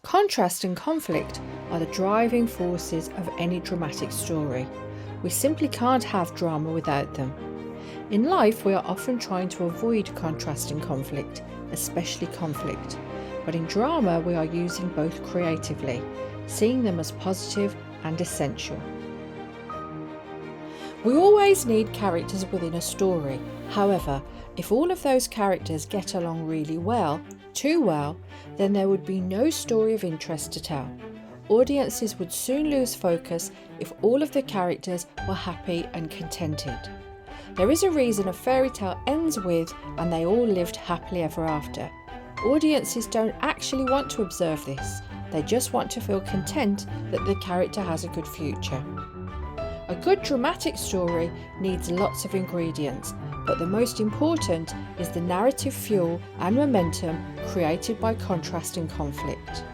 Contrast and conflict are the driving forces of any dramatic story. We simply can't have drama without them. In life, we are often trying to avoid contrast and conflict, especially conflict. But in drama, we are using both creatively, seeing them as positive and essential. We always need characters within a story. However, if all of those characters get along really well, too well, then there would be no story of interest to tell. Audiences would soon lose focus if all of the characters were happy and contented. There is a reason a fairy tale ends with "and they all lived happily ever after." Audiences don't actually want to observe this. They just want to feel content that the character has a good future. A good dramatic story needs lots of ingredients, but the most important is the narrative fuel and momentum created by contrast and conflict.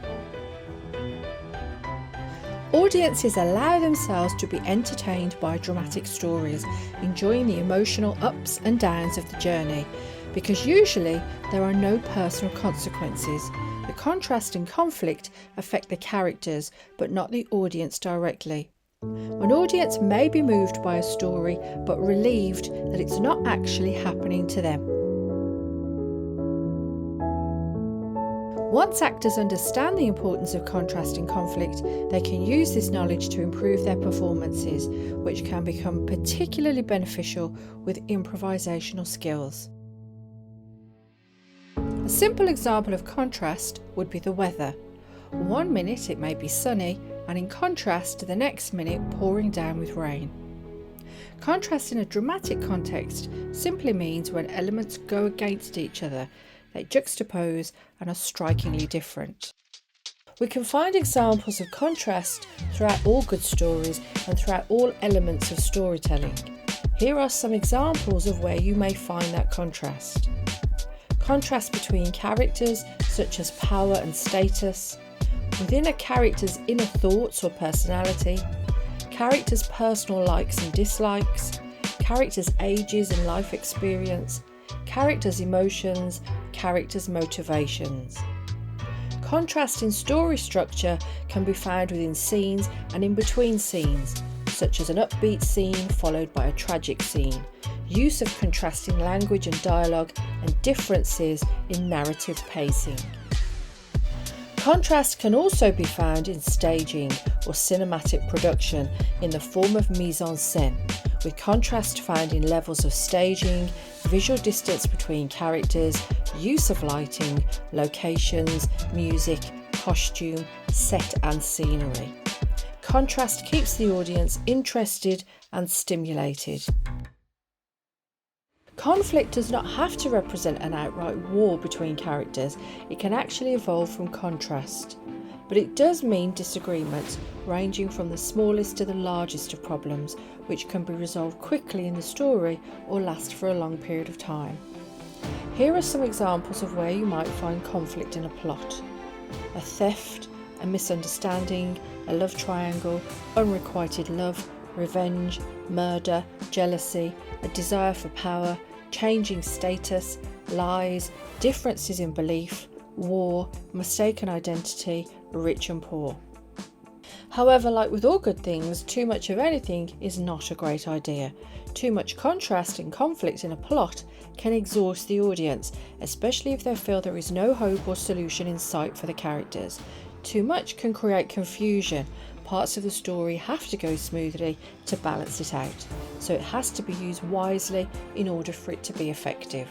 Audiences allow themselves to be entertained by dramatic stories, enjoying the emotional ups and downs of the journey, because usually there are no personal consequences. The contrast and conflict affect the characters, but not the audience directly. An audience may be moved by a story, but relieved that it's not actually happening to them. Once actors understand the importance of contrast and conflict, they can use this knowledge to improve their performances, which can become particularly beneficial with improvisational skills. A simple example of contrast would be the weather. One minute it may be sunny, and in contrast to the next minute pouring down with rain. Contrast in a dramatic context simply means when elements go against each other, they juxtapose and are strikingly different. We can find examples of contrast throughout all good stories and throughout all elements of storytelling. Here are some examples of where you may find that contrast. Contrast between characters, such as power and status, within a character's inner thoughts or personality, characters' personal likes and dislikes, characters' ages and life experience, characters' emotions, characters' motivations. Contrast in story structure can be found within scenes and in between scenes, such as an upbeat scene followed by a tragic scene, use of contrasting language and dialogue, and differences in narrative pacing. Contrast can also be found in staging or cinematic production in the form of mise en scène, with contrast found in levels of staging, visual distance between characters, use of lighting, locations, music, costume, set and scenery. Contrast keeps the audience interested and stimulated. Conflict does not have to represent an outright war between characters. It can actually evolve from contrast. But it does mean disagreements, ranging from the smallest to the largest of problems, which can be resolved quickly in the story or last for a long period of time. Here are some examples of where you might find conflict in a plot. A theft, a misunderstanding, a love triangle, unrequited love, revenge, murder, jealousy, a desire for power, changing status, lies, differences in belief, war, mistaken identity, rich and poor. However, like with all good things, too much of anything is not a great idea. Too much contrast and conflict in a plot can exhaust the audience, especially if they feel there is no hope or solution in sight for the characters. Too much can create confusion. Parts of the story have to go smoothly to balance it out, so it has to be used wisely in order for it to be effective.